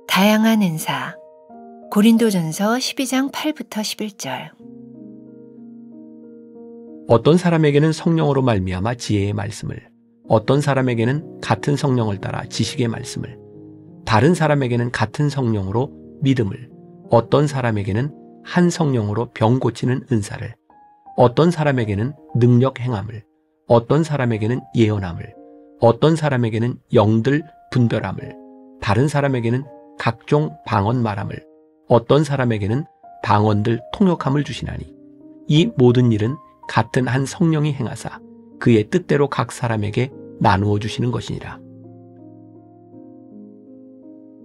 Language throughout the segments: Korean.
다양한 은사. 고린도전서 12장 8부터 11절. 어떤 사람에게는 성령으로 말미암아 지혜의 말씀을, 어떤 사람에게는 같은 성령을 따라 지식의 말씀을, 다른 사람에게는 같은 성령으로 믿음을, 어떤 사람에게는 한 성령으로 병 고치는 은사를, 어떤 사람에게는 능력 행함을, 어떤 사람에게는 예언함을, 어떤 사람에게는 영들 분별함을, 다른 사람에게는 각종 방언 말함을, 어떤 사람에게는 방언들 통역함을 주시나니 이 모든 일은 같은 한 성령이 행하사 그의 뜻대로 각 사람에게 나누어 주시는 것이니라.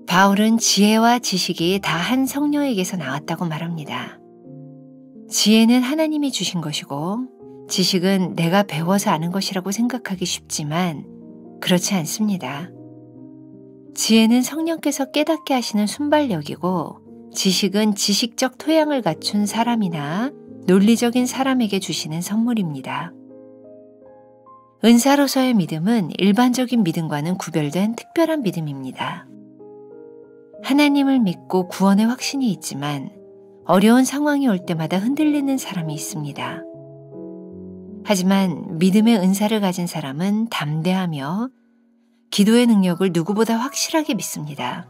바울은 지혜와 지식이 다 한 성령에게서 나왔다고 말합니다. 지혜는 하나님이 주신 것이고 지식은 내가 배워서 아는 것이라고 생각하기 쉽지만 그렇지 않습니다. 지혜는 성령께서 깨닫게 하시는 순발력이고 지식은 지식적 토양을 갖춘 사람이나 논리적인 사람에게 주시는 선물입니다. 은사로서의 믿음은 일반적인 믿음과는 구별된 특별한 믿음입니다. 하나님을 믿고 구원의 확신이 있지만 어려운 상황이 올 때마다 흔들리는 사람이 있습니다. 하지만 믿음의 은사를 가진 사람은 담대하며 기도의 능력을 누구보다 확실하게 믿습니다.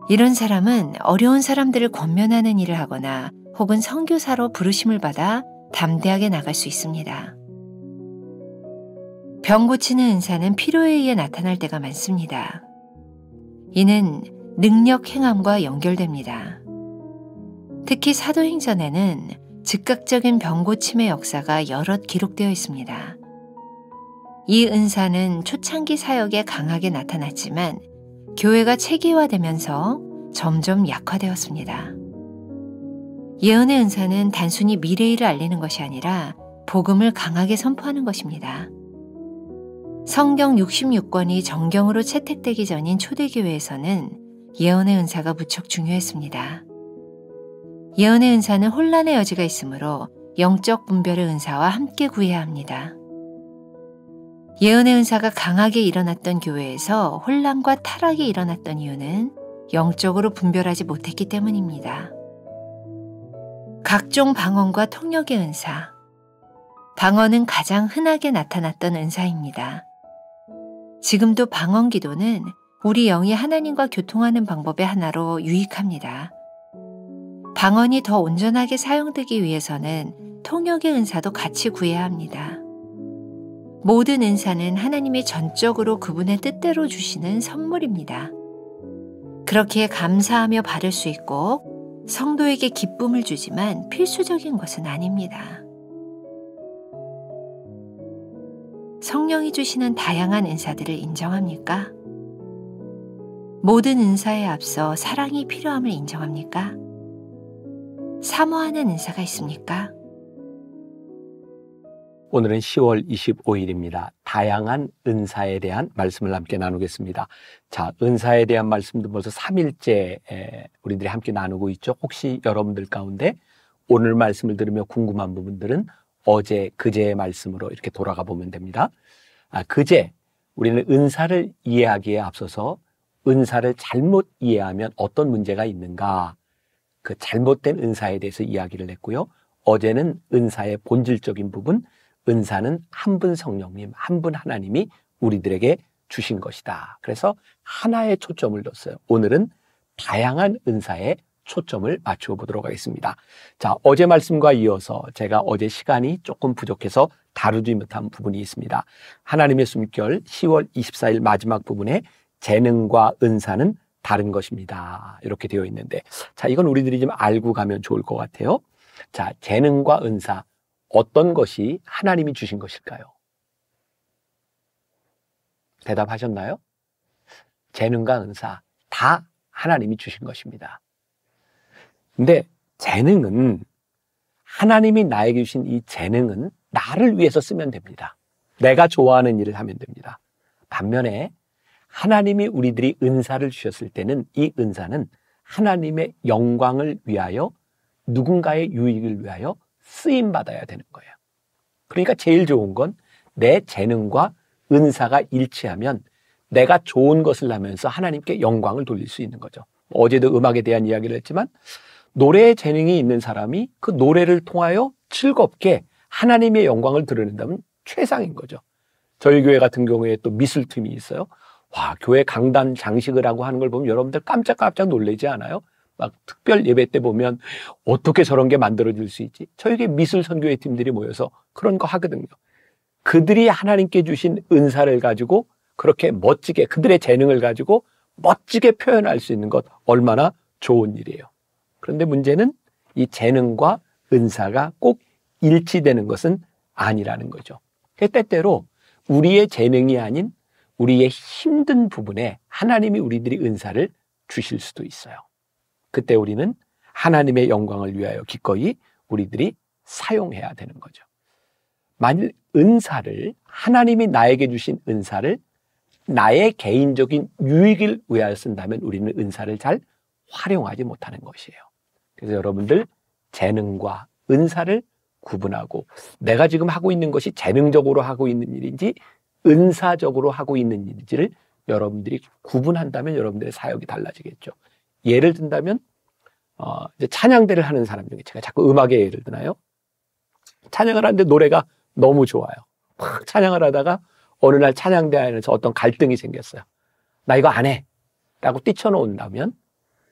이런 사람은 어려운 사람들을 권면하는 일을 하거나 혹은 선교사로 부르심을 받아 담대하게 나갈 수 있습니다. 병 고치는 은사는 필요에 의해 나타날 때가 많습니다. 이는 능력 행함과 연결됩니다. 특히 사도행전에는 즉각적인 병 고침의 역사가 여럿 기록되어 있습니다. 이 은사는 초창기 사역에 강하게 나타났지만 교회가 체계화되면서 점점 약화되었습니다. 예언의 은사는 단순히 미래일을 알리는 것이 아니라 복음을 강하게 선포하는 것입니다. 성경 66권이 정경으로 채택되기 전인 초대교회에서는 예언의 은사가 무척 중요했습니다. 예언의 은사는 혼란의 여지가 있으므로 영적 분별의 은사와 함께 구해야 합니다. 예언의 은사가 강하게 일어났던 교회에서 혼란과 타락이 일어났던 이유는 영적으로 분별하지 못했기 때문입니다. 각종 방언과 통역의 은사. 방언은 가장 흔하게 나타났던 은사입니다. 지금도 방언 기도는 우리 영이 하나님과 교통하는 방법의 하나로 유익합니다. 방언이 더 온전하게 사용되기 위해서는 통역의 은사도 같이 구해야 합니다. 모든 은사는 하나님이 전적으로 그분의 뜻대로 주시는 선물입니다. 그렇기에 감사하며 받을 수 있고 성도에게 기쁨을 주지만 필수적인 것은 아닙니다. 성령이 주시는 다양한 은사들을 인정합니까? 모든 은사에 앞서 사랑이 필요함을 인정합니까? 사모하는 은사가 있습니까? 오늘은 10월 25일입니다. 다양한 은사에 대한 말씀을 함께 나누겠습니다. 자, 은사에 대한 말씀도 벌써 3일째 우리들이 함께 나누고 있죠. 혹시 여러분들 가운데 오늘 말씀을 들으며 궁금한 부분들은 어제, 그제의 말씀으로 이렇게 돌아가 보면 됩니다. 그제 우리는 은사를 이해하기에 앞서서 은사를 잘못 이해하면 어떤 문제가 있는가, 그 잘못된 은사에 대해서 이야기를 했고요. 어제는 은사의 본질적인 부분, 은사는 한 분 성령님, 한 분 하나님이 우리들에게 주신 것이다. 그래서 하나에 초점을 뒀어요. 오늘은 다양한 은사에 초점을 맞추어 보도록 하겠습니다. 자, 어제 말씀과 이어서 제가 어제 시간이 조금 부족해서 다루지 못한 부분이 있습니다. 하나님의 숨결 10월 24일 마지막 부분에 재능과 은사는 다른 것입니다. 이렇게 되어 있는데, 자, 이건 우리들이 좀 알고 가면 좋을 것 같아요. 자, 재능과 은사, 어떤 것이 하나님이 주신 것일까요? 대답하셨나요? 재능과 은사 다 하나님이 주신 것입니다. 근데 재능은, 하나님이 나에게 주신 이 재능은 나를 위해서 쓰면 됩니다. 내가 좋아하는 일을 하면 됩니다. 반면에 하나님이 우리들이 은사를 주셨을 때는 이 은사는 하나님의 영광을 위하여 누군가의 유익을 위하여 쓰임받아야 되는 거예요. 그러니까 제일 좋은 건 내 재능과 은사가 일치하면 내가 좋은 것을 하면서 하나님께 영광을 돌릴 수 있는 거죠. 어제도 음악에 대한 이야기를 했지만 노래에 재능이 있는 사람이 그 노래를 통하여 즐겁게 하나님의 영광을 드러낸다면 최상인 거죠. 저희 교회 같은 경우에 또 미술팀이 있어요. 와, 교회 강단 장식을 하고 하는 걸 보면 여러분들 깜짝깜짝 놀라지 않아요? 막 특별 예배 때 보면 어떻게 저런 게 만들어질 수 있지? 저에게 미술 선교회 팀들이 모여서 그런 거 하거든요. 그들이 하나님께 주신 은사를 가지고 그렇게 멋지게 그들의 재능을 가지고 멋지게 표현할 수 있는 것 얼마나 좋은 일이에요. 그런데 문제는 이 재능과 은사가 꼭 일치되는 것은 아니라는 거죠. 때때로 우리의 재능이 아닌 우리의 힘든 부분에 하나님이 우리들이 은사를 주실 수도 있어요. 그때 우리는 하나님의 영광을 위하여 기꺼이 우리들이 사용해야 되는 거죠. 만일 은사를 하나님이 나에게 주신 은사를 나의 개인적인 유익을 위하여 쓴다면 우리는 은사를 잘 활용하지 못하는 것이에요. 그래서 여러분들 재능과 은사를 구분하고 내가 지금 하고 있는 것이 재능적으로 하고 있는 일인지 은사적으로 하고 있는 일인지를 여러분들이 구분한다면 여러분들의 사역이 달라지겠죠. 예를 든다면 이제 찬양대를 하는 사람 중에 제가 자꾸 음악의 예를 드나요? 찬양을 하는데 노래가 너무 좋아요. 막 찬양을 하다가 어느 날 찬양대 안에서 어떤 갈등이 생겼어요. 나 이거 안 해! 라고 뛰쳐놓는다면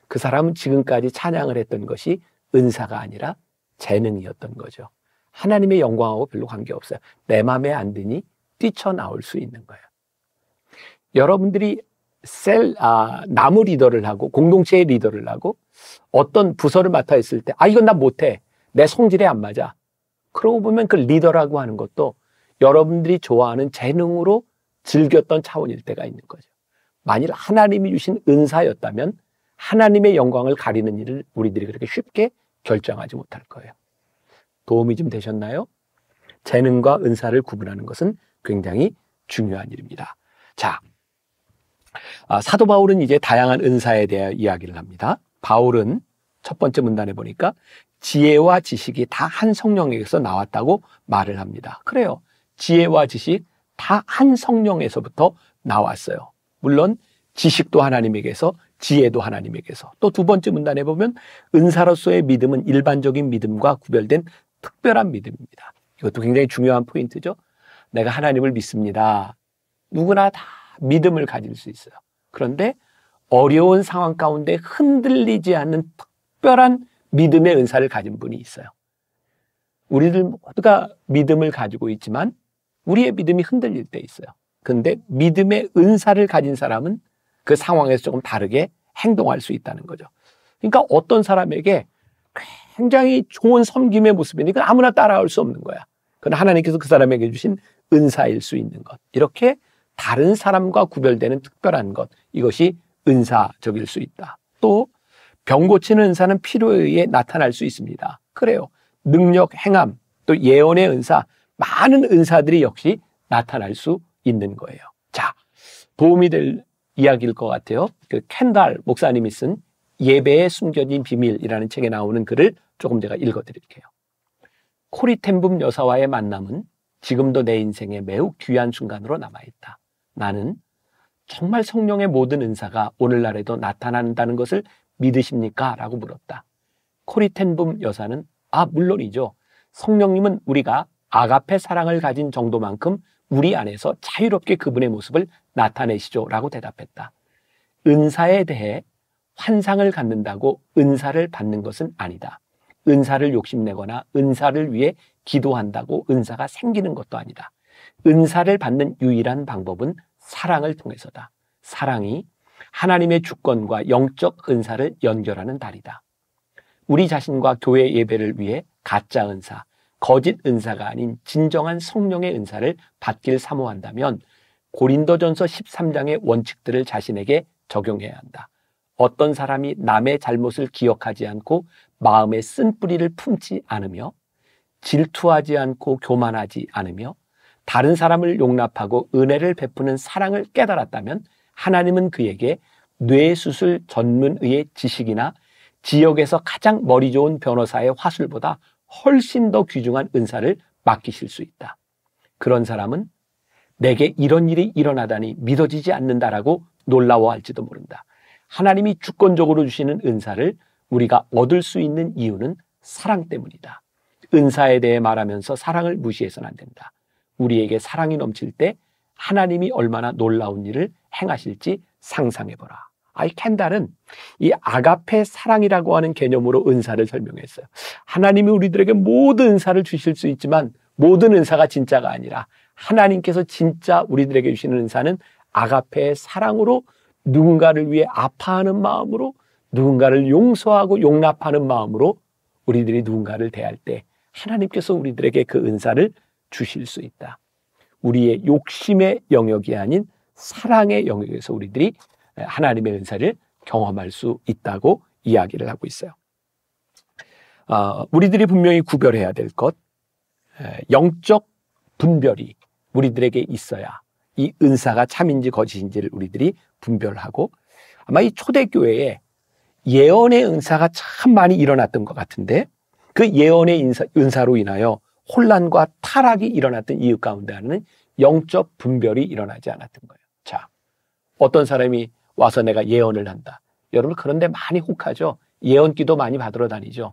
그 사람은 지금까지 찬양을 했던 것이 은사가 아니라 재능이었던 거죠. 하나님의 영광하고 별로 관계없어요. 내 마음에 안 드니 뛰쳐나올 수 있는 거예요. 여러분들이 나무 리더를 하고 공동체의 리더를 하고 어떤 부서를 맡아 있을 때 이건 나 못해. 내 성질에 안 맞아. 그러고 보면 그 리더라고 하는 것도 여러분들이 좋아하는 재능으로 즐겼던 차원일 때가 있는 거죠. 만일 하나님이 주신 은사였다면 하나님의 영광을 가리는 일을 우리들이 그렇게 쉽게 결정하지 못할 거예요. 도움이 좀 되셨나요? 재능과 은사를 구분하는 것은 굉장히 중요한 일입니다. 자, 사도 바울은 이제 다양한 은사에 대해 이야기를 합니다. 바울은 첫 번째 문단에 보니까 지혜와 지식이 다 한 성령에게서 나왔다고 말을 합니다. 그래요. 지혜와 지식 다 한 성령에서부터 나왔어요. 물론 지식도 하나님에게서 지혜도 하나님에게서. 또 두 번째 문단에 보면 은사로서의 믿음은 일반적인 믿음과 구별된 특별한 믿음입니다. 이것도 굉장히 중요한 포인트죠. 내가 하나님을 믿습니다. 누구나 다 믿음을 가질 수 있어요. 그런데 어려운 상황 가운데 흔들리지 않는 특별한 믿음의 은사를 가진 분이 있어요. 우리들 모두가 믿음을 가지고 있지만 우리의 믿음이 흔들릴 때 있어요. 그런데 믿음의 은사를 가진 사람은 그 상황에서 조금 다르게 행동할 수 있다는 거죠. 그러니까 어떤 사람에게 굉장히 좋은 섬김의 모습이니까 아무나 따라올 수 없는 거야. 그건 하나님께서 그 사람에게 주신 은사일 수 있는 것. 이렇게 다른 사람과 구별되는 특별한 것. 이것이 은사적일 수 있다. 또 병 고치는 은사는 필요에 의해 나타날 수 있습니다. 그래요. 능력, 행함, 또 예언의 은사, 많은 은사들이 역시 나타날 수 있는 거예요. 자, 도움이 될 이야기일 것 같아요. 그 켄달 목사님이 쓴 예배에 숨겨진 비밀이라는 책에 나오는 글을 조금 제가 읽어드릴게요. 코리텐붐 여사와의 만남은 지금도 내 인생에 매우 귀한 순간으로 남아있다. 나는 정말 성령의 모든 은사가 오늘날에도 나타난다는 것을 믿으십니까? 라고 물었다. 코리텐붐 여사는 물론이죠. 성령님은 우리가 아가페 사랑을 가진 정도만큼 우리 안에서 자유롭게 그분의 모습을 나타내시죠. 라고 대답했다. 은사에 대해 환상을 갖는다고 은사를 받는 것은 아니다. 은사를 욕심내거나 은사를 위해 기도한다고 은사가 생기는 것도 아니다. 은사를 받는 유일한 방법은 사랑을 통해서다. 사랑이 하나님의 주권과 영적 은사를 연결하는 달이다. 우리 자신과 교회 예배를 위해 가짜 은사, 거짓 은사가 아닌 진정한 성령의 은사를 받길 사모한다면 고린도전서 13장의 원칙들을 자신에게 적용해야 한다. 어떤 사람이 남의 잘못을 기억하지 않고 마음에 쓴뿌리를 품지 않으며 질투하지 않고 교만하지 않으며 다른 사람을 용납하고 은혜를 베푸는 사랑을 깨달았다면 하나님은 그에게 뇌수술 전문의의 지식이나 지역에서 가장 머리 좋은 변호사의 화술보다 훨씬 더 귀중한 은사를 맡기실 수 있다. 그런 사람은 내게 이런 일이 일어나다니 믿어지지 않는다라고 놀라워할지도 모른다. 하나님이 주권적으로 주시는 은사를 우리가 얻을 수 있는 이유는 사랑 때문이다. 은사에 대해 말하면서 사랑을 무시해서는 안 된다. 우리에게 사랑이 넘칠 때 하나님이 얼마나 놀라운 일을 행하실지 상상해보라. 이 캔달은 이 아가페 사랑이라고 하는 개념으로 은사를 설명했어요. 하나님이 우리들에게 모든 은사를 주실 수 있지만 모든 은사가 진짜가 아니라 하나님께서 진짜 우리들에게 주시는 은사는 아가페의 사랑으로 누군가를 위해 아파하는 마음으로 누군가를 용서하고 용납하는 마음으로 우리들이 누군가를 대할 때 하나님께서 우리들에게 그 은사를 주실 수 있다. 우리의 욕심의 영역이 아닌 사랑의 영역에서 우리들이 하나님의 은사를 경험할 수 있다고 이야기를 하고 있어요. 우리들이 분명히 구별해야 될 것, 영적 분별이 우리들에게 있어야 이 은사가 참인지 거짓인지를 우리들이 분별하고, 아마 이 초대교회에 예언의 은사가 참 많이 일어났던 것 같은데 그 예언의 은사로 인하여 혼란과 타락이 일어났던 이유 가운데 하나는 영적 분별이 일어나지 않았던 거예요. 자, 어떤 사람이 와서 내가 예언을 한다. 여러분 그런데 많이 혹하죠. 예언기도 많이 받으러 다니죠.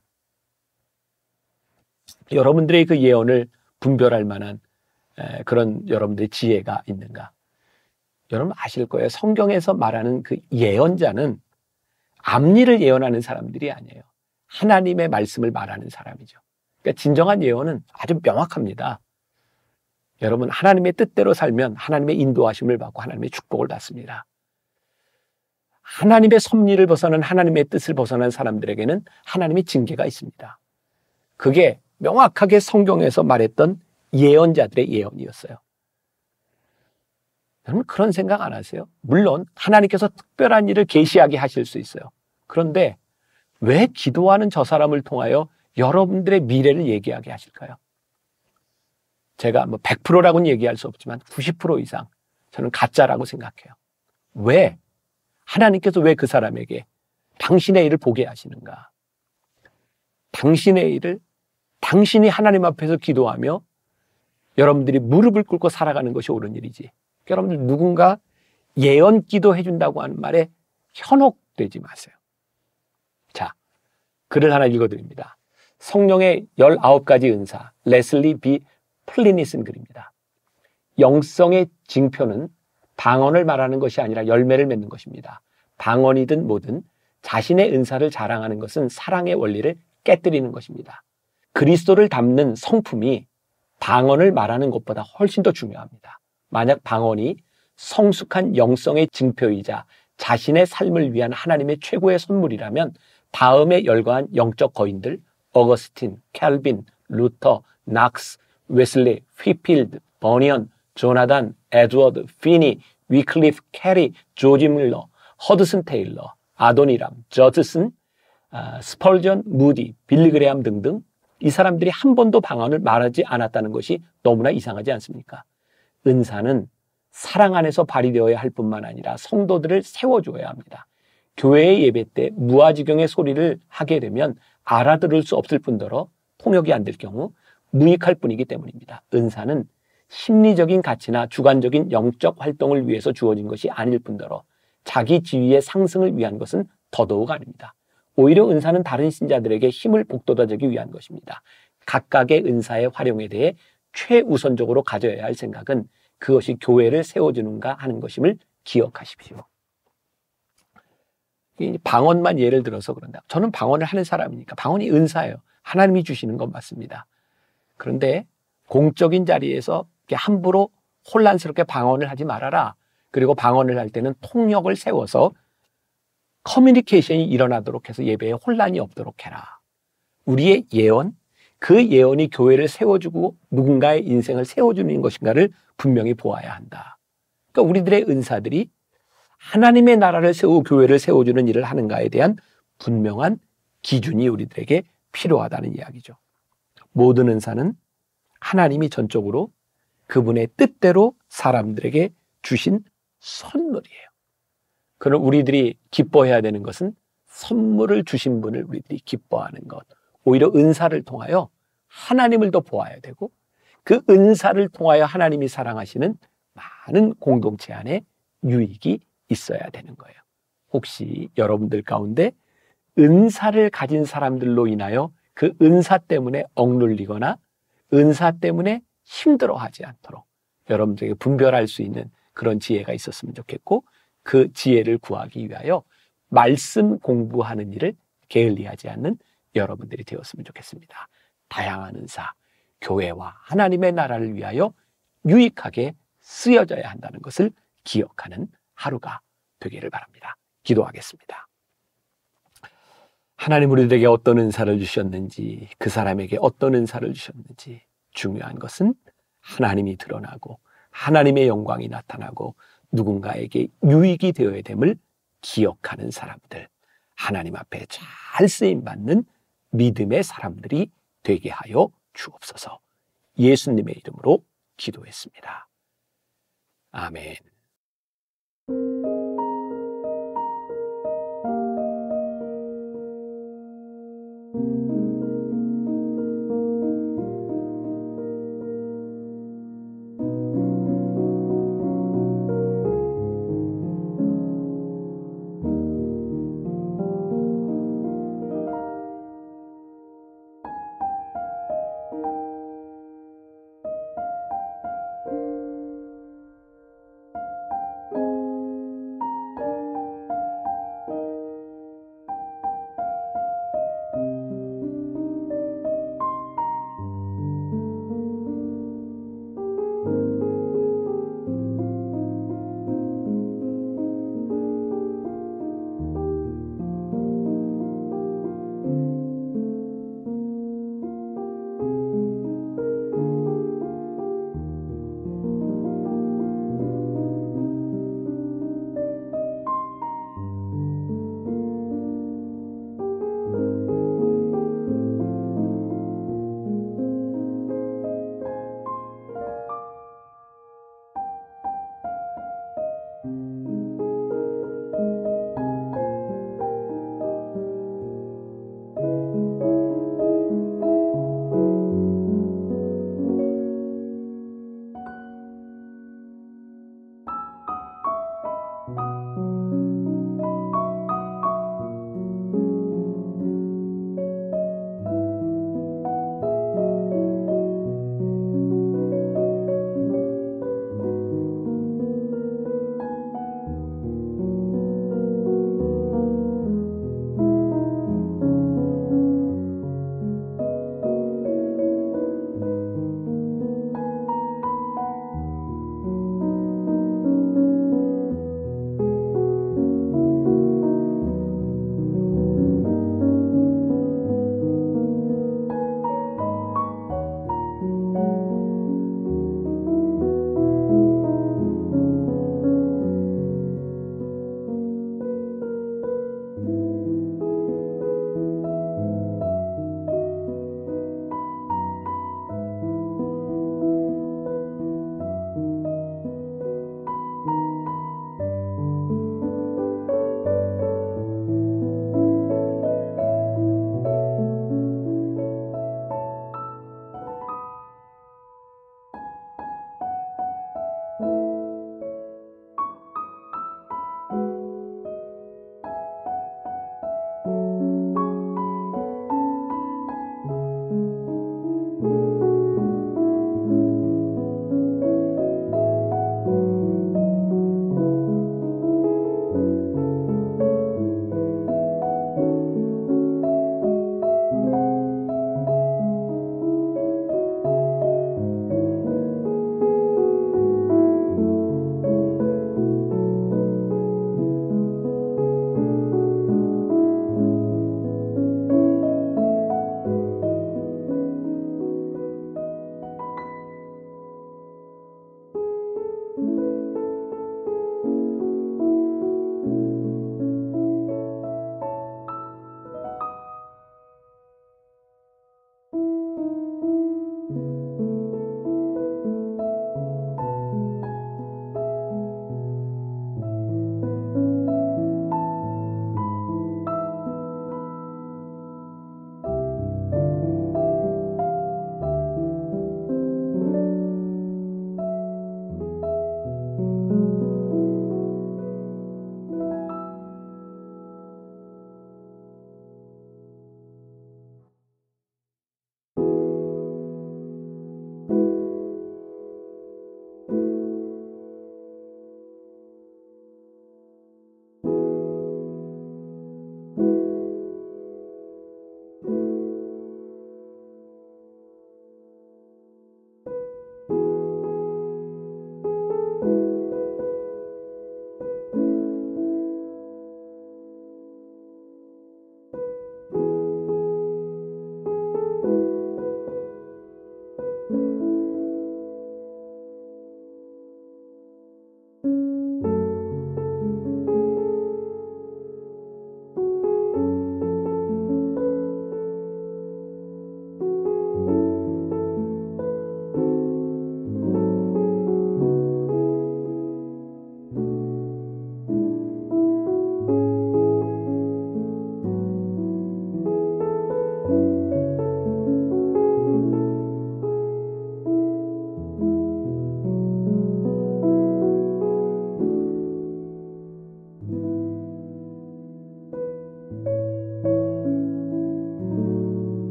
여러분들의 그 예언을 분별할 만한 그런 여러분들의 지혜가 있는가? 여러분 아실 거예요. 성경에서 말하는 그 예언자는 앞일을 예언하는 사람들이 아니에요. 하나님의 말씀을 말하는 사람이죠. 그러니까 진정한 예언은 아주 명확합니다. 여러분 하나님의 뜻대로 살면 하나님의 인도하심을 받고 하나님의 축복을 받습니다. 하나님의 섭리를 벗어난 하나님의 뜻을 벗어난 사람들에게는 하나님의 징계가 있습니다. 그게 명확하게 성경에서 말했던 예언자들의 예언이었어요. 여러분 그런 생각 안 하세요? 물론 하나님께서 특별한 일을 계시하게 하실 수 있어요. 그런데 왜 기도하는 저 사람을 통하여 여러분들의 미래를 얘기하게 하실까요? 제가 100%라고는 얘기할 수 없지만 90% 이상 저는 가짜라고 생각해요. 왜? 하나님께서 왜 그 사람에게 당신의 일을 보게 하시는가? 당신의 일을 당신이 하나님 앞에서 기도하며 여러분들이 무릎을 꿇고 살아가는 것이 옳은 일이지. 여러분들 누군가 예언 기도해 준다고 하는 말에 현혹되지 마세요. 자, 글을 하나 읽어드립니다. 성령의 19가지 은사, 레슬리 B. 플린이 쓴 글입니다. 영성의 징표는 방언을 말하는 것이 아니라 열매를 맺는 것입니다. 방언이든 뭐든 자신의 은사를 자랑하는 것은 사랑의 원리를 깨뜨리는 것입니다. 그리스도를 담는 성품이 방언을 말하는 것보다 훨씬 더 중요합니다. 만약 방언이 성숙한 영성의 징표이자 자신의 삶을 위한 하나님의 최고의 선물이라면 다음에 열거한 영적 거인들 어거스틴, 캘빈, 루터, 낙스, 웨슬리, 휘필드, 버니언, 조나단, 에드워드, 피니, 위클리프, 캐리, 조지 밀러, 허드슨 테일러, 아도니람, 저드슨, 스펄전, 무디, 빌리 그레함 등등 이 사람들이 한 번도 방언을 말하지 않았다는 것이 너무나 이상하지 않습니까? 은사는 사랑 안에서 발휘되어야 할 뿐만 아니라 성도들을 세워줘야 합니다. 교회의 예배 때 무아지경의 소리를 하게 되면 알아들을 수 없을 뿐더러 통역이 안 될 경우 무익할 뿐이기 때문입니다. 은사는 심리적인 가치나 주관적인 영적 활동을 위해서 주어진 것이 아닐 뿐더러 자기 지위의 상승을 위한 것은 더더욱 아닙니다. 오히려 은사는 다른 신자들에게 힘을 북돋아주기 위한 것입니다. 각각의 은사의 활용에 대해 최우선적으로 가져야 할 생각은 그것이 교회를 세워주는가 하는 것임을 기억하십시오. 방언만 예를 들어서 그런다. 저는 방언을 하는 사람이니까 방언이 은사예요. 하나님이 주시는 건 맞습니다. 그런데 공적인 자리에서 함부로 혼란스럽게 방언을 하지 말아라. 그리고 방언을 할 때는 통역을 세워서 커뮤니케이션이 일어나도록 해서 예배에 혼란이 없도록 해라. 우리의 예언, 그 예언이 교회를 세워주고 누군가의 인생을 세워주는 것인가를 분명히 보아야 한다. 그러니까 우리들의 은사들이 하나님의 나라를 세우고 교회를 세워주는 일을 하는가에 대한 분명한 기준이 우리들에게 필요하다는 이야기죠. 모든 은사는 하나님이 전적으로 그분의 뜻대로 사람들에게 주신 선물이에요. 그럼 우리들이 기뻐해야 되는 것은 선물을 주신 분을 우리들이 기뻐하는 것, 오히려 은사를 통하여 하나님을 더 보아야 되고 그 은사를 통하여 하나님이 사랑하시는 많은 공동체 안에 유익이 있어야 되는 거예요. 혹시 여러분들 가운데 은사를 가진 사람들로 인하여 그 은사 때문에 억눌리거나 은사 때문에 힘들어하지 않도록 여러분들에게 분별할 수 있는 그런 지혜가 있었으면 좋겠고, 그 지혜를 구하기 위하여 말씀 공부하는 일을 게을리하지 않는 여러분들이 되었으면 좋겠습니다. 다양한 은사, 교회와 하나님의 나라를 위하여 유익하게 쓰여져야 한다는 것을 기억하는 하루가 되기를 바랍니다. 기도하겠습니다. 하나님, 우리들에게 어떤 은사를 주셨는지, 그 사람에게 어떤 은사를 주셨는지, 중요한 것은 하나님이 드러나고 하나님의 영광이 나타나고 누군가에게 유익이 되어야 됨을 기억하는 사람들, 하나님 앞에 잘 쓰임받는 믿음의 사람들이 되게 하여 주옵소서. 예수님의 이름으로 기도했습니다. 아멘.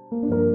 주